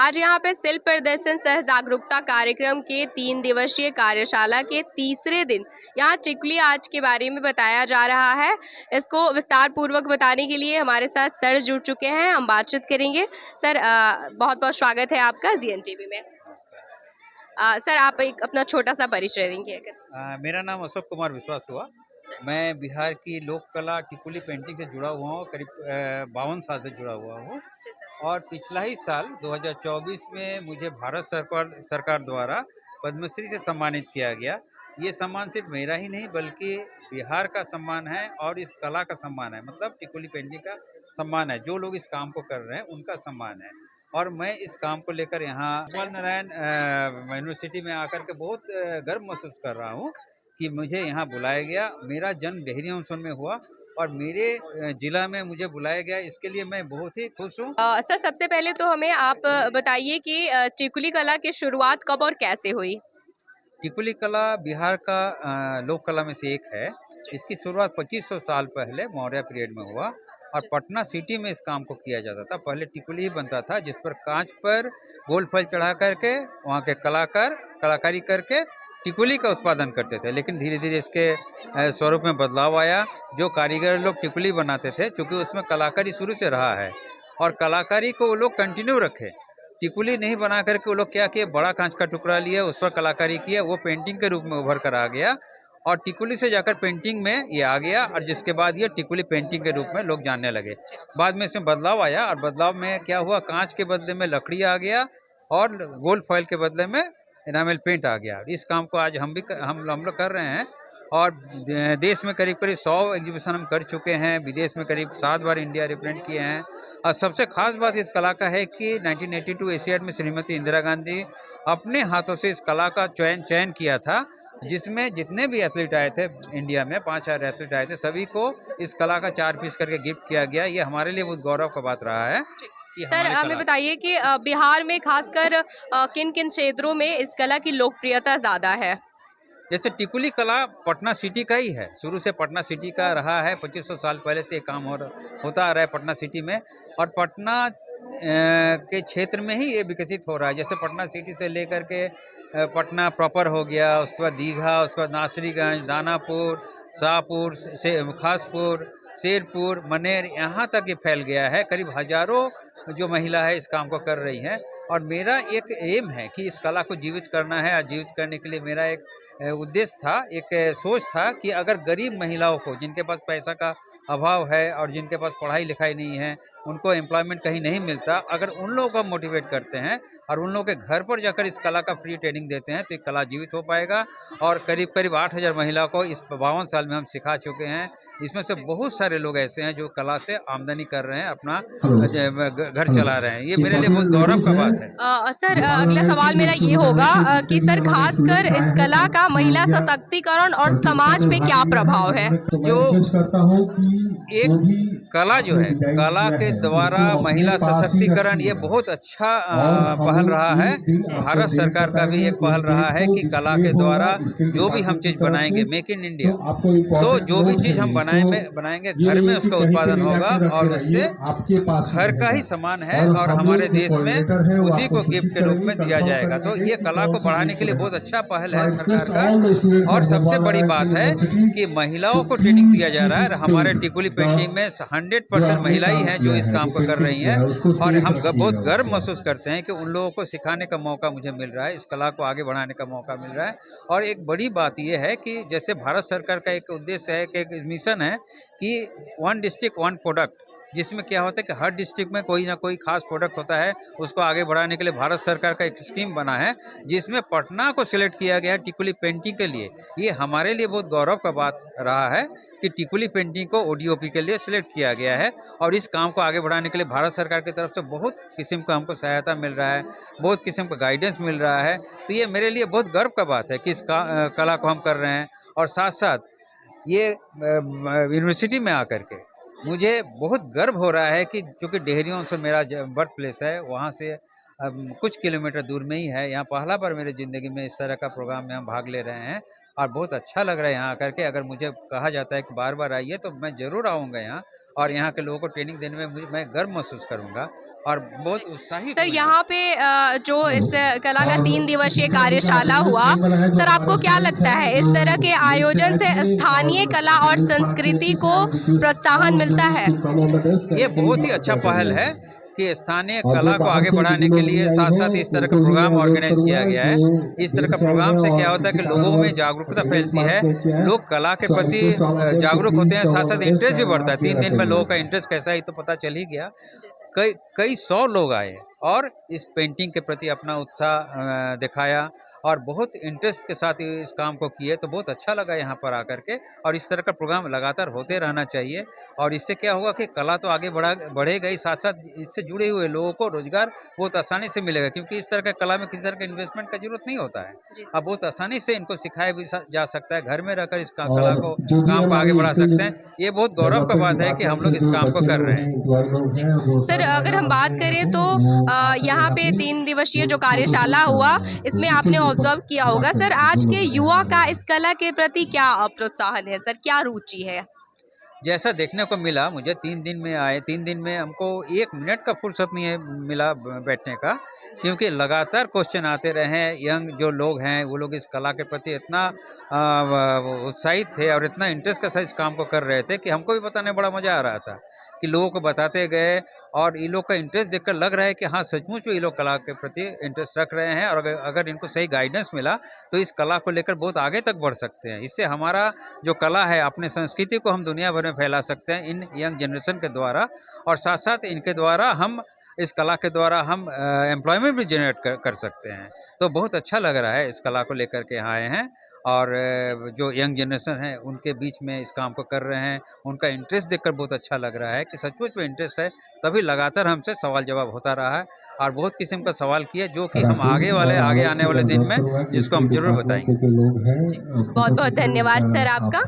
आज यहाँ पे शिल्प प्रदर्शन सह जागरूकता कार्यक्रम के 3 दिवसीय कार्यशाला के तीसरे दिन यहाँ टिकुली आर्ट के बारे में बताया जा रहा है। इसको विस्तार पूर्वक बताने के लिए हमारे साथ सर जुड़ चुके हैं, हम बातचीत करेंगे। सर बहुत बहुत स्वागत है आपका जीएन टीवी में। सर आप एक अपना छोटा सा परिचय देंगे अगर। मेरा नाम अशोक कुमार विश्वास हुआ। मैं बिहार की लोक कला टिकुली पेंटिंग से जुड़ा हुआ हूँ, करीब 52 साल से जुड़ा हुआ हूँ। और पिछला ही साल 2024 में मुझे भारत सरकार द्वारा पद्मश्री से सम्मानित किया गया। ये सम्मान सिर्फ मेरा ही नहीं बल्कि बिहार का सम्मान है और इस कला का सम्मान है, मतलब टिकुली पेंटिंग का सम्मान है। जो लोग इस काम को कर रहे हैं उनका सम्मान है। और मैं इस काम को लेकर यहाँ गोपाल नारायण यूनिवर्सिटी में आकर के बहुत गर्व महसूस कर रहा हूँ कि मुझे यहाँ बुलाया गया। मेरा जन्म डेहरी ऑनसोन में हुआ और मेरे जिला में मुझे बुलाया गया, इसके लिए मैं बहुत ही खुश हूँ। सर सबसे पहले तो हमें आप बताइए कि टिकुली कला की शुरुआत कब और कैसे हुई? टिकुली कला बिहार का लोक कला में से एक है। इसकी शुरुआत 2500 साल पहले मौर्य पीरियड में हुआ और पटना सिटी में इस काम को किया जाता था। पहले टिकुली ही बनता था जिस पर कांच पर गोल फल चढ़ा करके वहाँ के कलाकार कलाकारी करके टिकुली का उत्पादन करते थे। लेकिन धीरे धीरे इसके स्वरूप में बदलाव आया। जो कारीगर लोग टिकुली बनाते थे, चूँकि उसमें कलाकारी शुरू से रहा है और कलाकारी को वो लोग कंटिन्यू रखे। टिकुली नहीं बना करके वो लोग क्या किए, बड़ा कांच का टुकड़ा लिया, उस पर कलाकारी किया, वो पेंटिंग के रूप में उभर कर आ गया और टिकुली से जाकर पेंटिंग में ये आ गया और जिसके बाद ये टिकुली पेंटिंग के रूप में लोग जानने लगे। बाद में इसमें बदलाव आया और बदलाव में क्या हुआ, कांच के बदले में लकड़ी आ गया और गोल्ड फॉइल के बदले में एनामेल पेंट आ गया। इस काम को आज हम लोग कर रहे हैं और देश में करीब करीब 100 एग्जीबिशन हम कर चुके हैं। विदेश में करीब 7 बार इंडिया रिप्रेजेंट किए हैं। और सबसे खास बात इस कला का है कि 1982 एशियाड में श्रीमती इंदिरा गांधी अपने हाथों से इस कला का चयन किया था, जिसमें जितने भी एथलीट आए थे इंडिया में, 5 एथलीट आए थे, सभी को इस कला का 4 पीस करके गिफ्ट किया गया। ये हमारे लिए बहुत गौरव का बात रहा है। सर हमें बताइए कि बिहार में खासकर किन किन क्षेत्रों में इस कला की लोकप्रियता ज़्यादा है? जैसे टिकुली कला पटना सिटी का ही है, शुरू से पटना सिटी का रहा है। 2500 साल पहले से ये काम होता आ रहा है पटना सिटी में और पटना के क्षेत्र में ही ये विकसित हो रहा है। जैसे पटना सिटी से लेकर के पटना प्रॉपर हो गया, उसके बाद दीघा, उसके बाद नासरीगंज, दानापुर, शाहपुर, खासपुर, शेरपुर, मनेर, यहाँ तक ये फैल गया है। करीब हजारों जो महिला है इस काम को कर रही हैं और मेरा एक एम है कि इस कला को जीवित करना है। और जीवित करने के लिए मेरा एक उद्देश्य था, एक सोच था कि अगर गरीब महिलाओं को, जिनके पास पैसा का अभाव है और जिनके पास पढ़ाई लिखाई नहीं है, उनको एम्प्लॉयमेंट कहीं नहीं मिलता, अगर उन लोगों को मोटिवेट करते हैं और उन लोगों के घर पर जाकर इस कला का फ्री ट्रेनिंग देते हैं तो ये कला जीवित हो पाएगा। और करीब करीब 8000 महिलाओं को इस 52 साल में हम सिखा चुके हैं। इसमें से बहुत सारे लोग ऐसे हैं जो कला से आमदनी कर रहे हैं, अपना घर चला रहे हैं। ये मेरे लिए बहुत गौरव का बात है। सर अगला सवाल मेरा ये होगा कि सर खासकर इस कला का महिला सशक्तिकरण और समाज पे क्या प्रभाव है? जो एक कला जो है, कला के द्वारा महिला सशक्तिकरण, ये बहुत अच्छा पहल रहा है। भारत सरकार का भी एक पहल रहा है कि कला के द्वारा जो भी हम चीज़ बनाएंगे, मेक इन इंडिया, तो जो भी चीज़ हम बनाएंगे घर में उसका उत्पादन होगा और उससे घर का ही सामान है और हमारे देश में उसी को गिफ्ट के रूप में दिया जाएगा। तो ये कला को बढ़ाने के लिए बहुत अच्छा पहल है सरकार का। और सबसे बड़ी बात है कि महिलाओं को ट्रेनिंग दिया जा रहा है। हमारे टिकुली पेंटिंग में 100% महिला ही हैं जो इस काम को कर रही हैं और हम बहुत गर्व महसूस करते हैं कि उन लोगों को सिखाने का मौका मुझे मिल रहा है, इस कला को आगे बढ़ाने का मौका मिल रहा है। और एक बड़ी बात यह है कि जैसे भारत सरकार का एक उद्देश्य है कि एक मिशन है कि 1 डिस्ट्रिक्ट 1 प्रोडक्ट, जिसमें क्या होता है कि हर डिस्ट्रिक्ट में कोई ना कोई खास प्रोडक्ट होता है, उसको आगे बढ़ाने के लिए भारत सरकार का एक स्कीम बना है जिसमें पटना को सिलेक्ट किया गया है टिकुली पेंटिंग के लिए। ये हमारे लिए बहुत गौरव का बात रहा है कि टिकुली पेंटिंग को ओडीओपी के लिए सिलेक्ट किया गया है और इस काम को आगे बढ़ाने के लिए भारत सरकार की तरफ से बहुत किस्म का हमको सहायता मिल रहा है, बहुत किस्म का गाइडेंस मिल रहा है। तो ये मेरे लिए बहुत गर्व का बात है कि इस कला को हम कर रहे हैं। और साथ साथ ये यूनिवर्सिटी में आकर के मुझे बहुत गर्व हो रहा है कि चूँकि डेहरी ऑनसोन मेरा बर्थ प्लेस है, वहाँ से कुछ किलोमीटर दूर में ही है। यहाँ पहला बार मेरी ज़िंदगी में इस तरह का प्रोग्राम में हम भाग ले रहे हैं और बहुत अच्छा लग रहा है यहाँ आकर के। अगर मुझे कहा जाता है कि बार-बार आइए तो मैं ज़रूर आऊँगा यहाँ, और यहाँ के लोगों को ट्रेनिंग देने में मैं गर्व महसूस करूँगा और बहुत उत्साहित सर हूँ यहाँ पे जो इस कला का 3 दिवसीय कार्यशाला हुआ, सर आपको क्या लगता है इस तरह के आयोजन से स्थानीय कला और संस्कृति को प्रोत्साहन मिलता है? ये बहुत ही अच्छा पहल है कि स्थानीय कला को आगे बढ़ाने के लिए साथ साथ इस तरह का प्रोग्राम ऑर्गेनाइज किया गया है। इस तरह का प्रोग्राम से क्या होता है कि लोगों में जागरूकता फैलती है, लोग कला के प्रति जागरूक होते हैं, साथ साथ इंटरेस्ट भी बढ़ता है। 3 दिन में लोगों का इंटरेस्ट कैसा है तो पता चल ही गया। कई 100 लोग आए और इस पेंटिंग के प्रति अपना उत्साह दिखाया और बहुत इंटरेस्ट के साथ इस काम को किए, तो बहुत अच्छा लगा यहाँ पर आकर के। और इस तरह का प्रोग्राम लगातार होते रहना चाहिए और इससे क्या होगा कि कला तो आगे बढ़ेगा ही, साथ साथ इससे जुड़े हुए लोगों को रोजगार बहुत आसानी से मिलेगा, क्योंकि इस तरह का कला में किसी तरह का इन्वेस्टमेंट का जरूरत नहीं होता है। अब बहुत आसानी से इनको सिखाया भी जा सकता है, घर में रहकर इस कला को काम को आगे बढ़ा सकते हैं। ये बहुत गौरव का बात है कि हम लोग इस काम को कर रहे हैं। सर अगर हम बात करें तो यहाँ पे 3 दिवसीय जो कार्यशाला हुआ इसमें आपने ऑब्जर्व किया होगा सर, आज के युवा का इस कला के प्रति क्या प्रोत्साहन है सर, क्या रुचि है? जैसा देखने को मिला, मुझे 3 दिन में आए, 3 दिन में हमको 1 मिनट का फुर्सत नहीं है मिला बैठने का, क्योंकि लगातार क्वेश्चन आते रहे। यंग जो लोग हैं वो लोग इस कला के प्रति इतना उत्साहित थे और इतना इंटरेस्ट के साथ इस काम को कर रहे थे कि हमको भी बताने बड़ा मज़ा आ रहा था कि लोगों को बताते गए और ये लोग का इंटरेस्ट देखकर लग रहा है कि हाँ सचमुच ये लोग कला के प्रति इंटरेस्ट रख रहे हैं और अगर इनको सही गाइडेंस मिला तो इस कला को लेकर बहुत आगे तक बढ़ सकते हैं। इससे हमारा जो कला है, अपने संस्कृति को हम दुनिया भर में फैला सकते हैं इन यंग जनरेशन के द्वारा, और साथ साथ इनके द्वारा हम इस कला के द्वारा हम एम्प्लॉयमेंट भी जनरेट कर सकते हैं। तो बहुत अच्छा लग रहा है इस कला को लेकर के यहाँ आए हैं और जो यंग जनरेशन है उनके बीच में इस काम को कर रहे हैं। उनका इंटरेस्ट देखकर बहुत अच्छा लग रहा है कि सचमुच में इंटरेस्ट है, तभी लगातार हमसे सवाल जवाब होता रहा है और बहुत किस्म का सवाल किए जो कि हम आगे आने वाले दिन में जिसको हम जरूर बताएंगे। बहुत बहुत धन्यवाद सर आपका।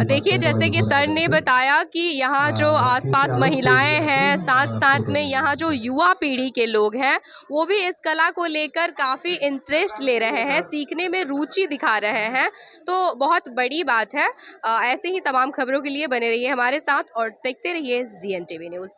देखिए जैसे कि सर ने बताया कि यहाँ जो आसपास महिलाएं हैं, साथ साथ में यहाँ जो युवा पीढ़ी के लोग हैं वो भी इस कला को लेकर काफ़ी इंटरेस्ट ले रहे हैं, सीखने में रुचि दिखा रहे हैं, तो बहुत बड़ी बात है। ऐसे ही तमाम खबरों के लिए बने रहिए हमारे साथ और देखते रहिए ZNTV न्यूज़।